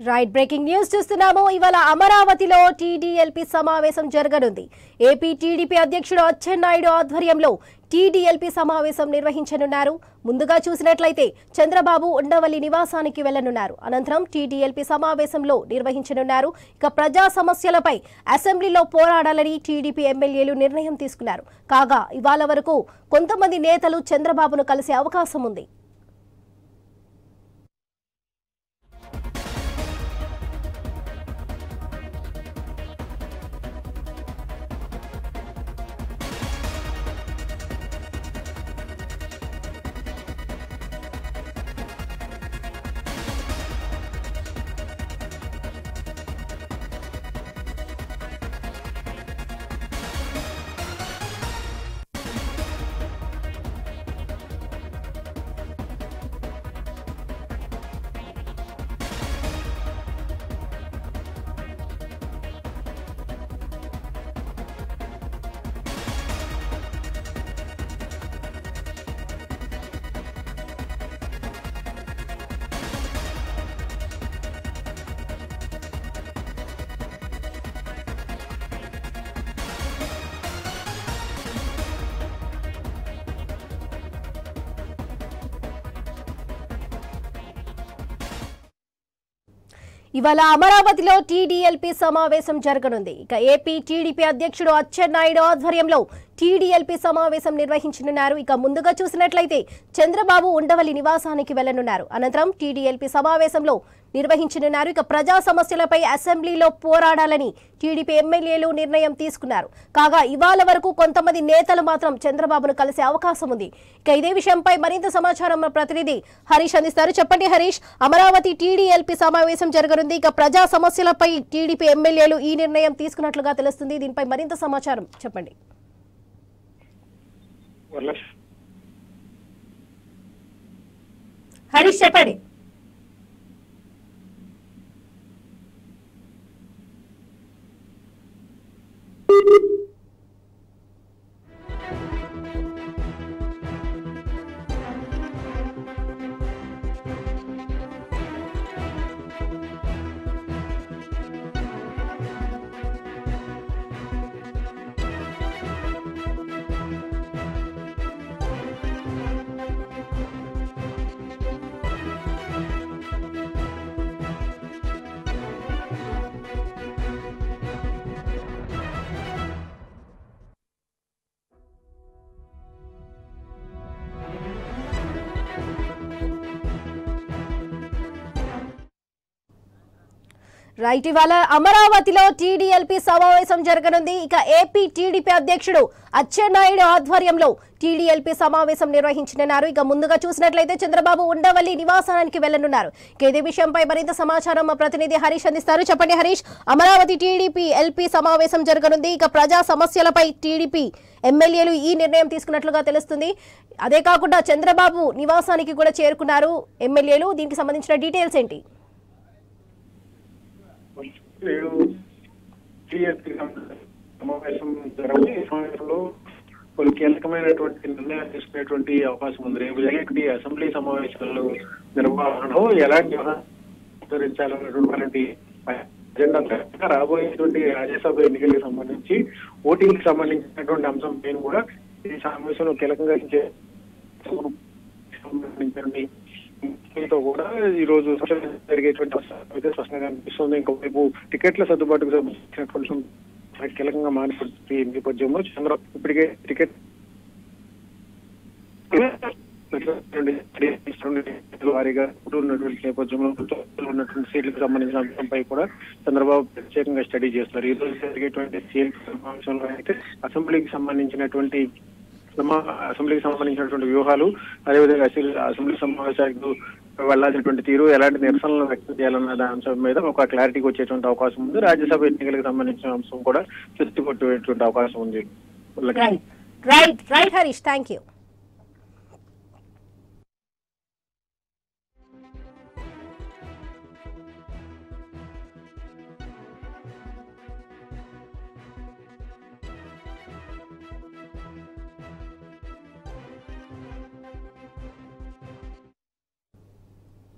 Right breaking news చూస్తున్నాము. ఇవాళ అమరావతిలో టీడీఎల్పీ సమావేశం జరగనుంది. ఏపీ టీడీపీ అధ్యక్షుడు అచ్చెన్నాయుడు ఆధ్వర్యంలో టీడీఎల్పీ సమావేశం నిర్వహించనున్నారు. ముందుగా చూసినట్లయితే చంద్రబాబు ఉండవల్లి నివాసానికి వెళ్లనున్నారు. అనంతరం టీడీఎల్పీ సమావేశంలో నిర్వహించనున్నారు. ఇక ప్రజా సమస్యలపై అసెంబ్లీలో పోరాడాలని టీడీపీ ఎమ్మెల్యేలు నిర్ణయం తీసుకున్నారు. కాగా ఇవాళ వరకు కొంతమంది నేతలు చంద్రబాబును కలిసే అవకాశం ఉంది. ఇవాళ అమరావతిలో టీడీఎల్పీ సమావేశం జరగనుంది. ఇక ఏపీ టీడీపీ అధ్యక్షుడు అచ్చెన్నాయుడు ఆధ్వర్యంలో టీడీఎల్పీ సమావేశం నిర్వహించనున్నారు. ఇక ముందుగా చూసినట్లయితే చంద్రబాబు ఉండవల్లి నివాసానికి వెళ్లనున్నారు. అనంతరం టీడీఎల్పీ సమావేశంలో నిర్వహించనున్నారు. ఇక ప్రజా సమస్యలపై అసెంబ్లీలో పోరాడాలని టీడీపీ ఎమ్మెల్యేలు నిర్ణయం తీసుకున్నారు. కాగా ఇవాళ వరకు కొంతమంది నేతలు మాత్రం చంద్రబాబును కలిసే అవకాశం ఉంది. ఇక ఇదే విషయంపై మరింత సమాచారం మా ప్రతినిధి హరీష్ అందిస్తారు. చెప్పండి హరీష్, అమరావతి టీడీఎల్పీ సమావేశం జరగనుంది. ఇక ప్రజా సమస్యలపై టీడీపీ ఎమ్మెల్యేలు ఈ నిర్ణయం తీసుకున్నట్లుగా తెలుస్తుంది. దీనిపై మరింత సమాచారం చెప్పండి. హరీష్ చెప్పండి. రైట్, ఇవాళ అమరావతిలో టీడీఎల్పీ సమావేశం జరగనుంది. ఇక ఏపీ టీడీపీ అధ్యక్షుడు అచ్చెన్నాయుడు ఆధ్వర్యంలో టీడీఎల్పీ సమావేశం నిర్వహించనున్నారు. ఇక ముందుగా చూసినట్లయితే చంద్రబాబు ఉండవల్లి నివాసానికి వెళ్లనున్నారు. ఇక ఇదే విషయంపై మరింత సమాచారం మా ప్రతినిధి హరీష్ అందిస్తారు. చెప్పండి హరీష్, అమరావతి టీడీపీ ఎల్పీ సమావేశం జరగనుంది. ఇక ప్రజా సమస్యలపై టీడీపీ ఎమ్మెల్యేలు ఈ నిర్ణయం తీసుకున్నట్లుగా తెలుస్తుంది. అదే కాకుండా చంద్రబాబు నివాసానికి కూడా చేరుకున్నారు ఎమ్మెల్యేలు. దీనికి సంబంధించిన డీటెయిల్స్ ఏంటి? సమావేశం జరగని సమావేశంలో కొన్ని కీలకమైనటువంటి నిర్ణయాలు తీసుకునేటువంటి అవకాశం ఉంది. రేపు జరిగే అసెంబ్లీ సమావేశాలు నిర్వహణలో ఎలాంటి అనుసరించాలన్నటువంటి అజెండా రాబోయేటువంటి రాజ్యసభ ఎన్నికలకు సంబంధించి ఓటింగ్ కి సంబంధించినటువంటి అంశం పైన కూడా ఈ సమావేశంలో కీలకంగా సంబంధించినటువంటి కూడా ఈ రోజు జరిగేటువంటి అయితే స్పష్టంగా అనిపిస్తుంది. ఇంకోవైపు టికెట్ల సర్దుబాటుకు సంబంధించినటువంటి కీలకంగా మారిపోతుంది. నేపథ్యంలో చంద్రబాబు ఇప్పటికే టికెట్ వారీగా ఉన్నటువంటి నేపథ్యంలో ఉన్నటువంటి సీట్లకు సంబంధించిన అంశంపై కూడా చంద్రబాబు ప్రత్యేకంగా స్టడీ చేస్తున్నారు. ఈ రోజు జరిగేటువంటి సీఎల్ సమావేశంలో అయితే అసెంబ్లీకి సంబంధించినటువంటి వ్యూహాలు, అదేవిధంగా అసెంబ్లీ సమావేశాలకు వెళ్లాల్సినటువంటి తీరు, ఎలాంటి నిరసనలు వ్యక్తం చేయాలన్న అంశం మీద ఒక క్లారిటీకి వచ్చేటువంటి అవకాశం ఉంది. రాజ్యసభ ఎన్నికలకు సంబంధించిన అంశం కూడా చెత్తుకొట్టేటువంటి అవకాశం ఉంది. Right Harish, thank you.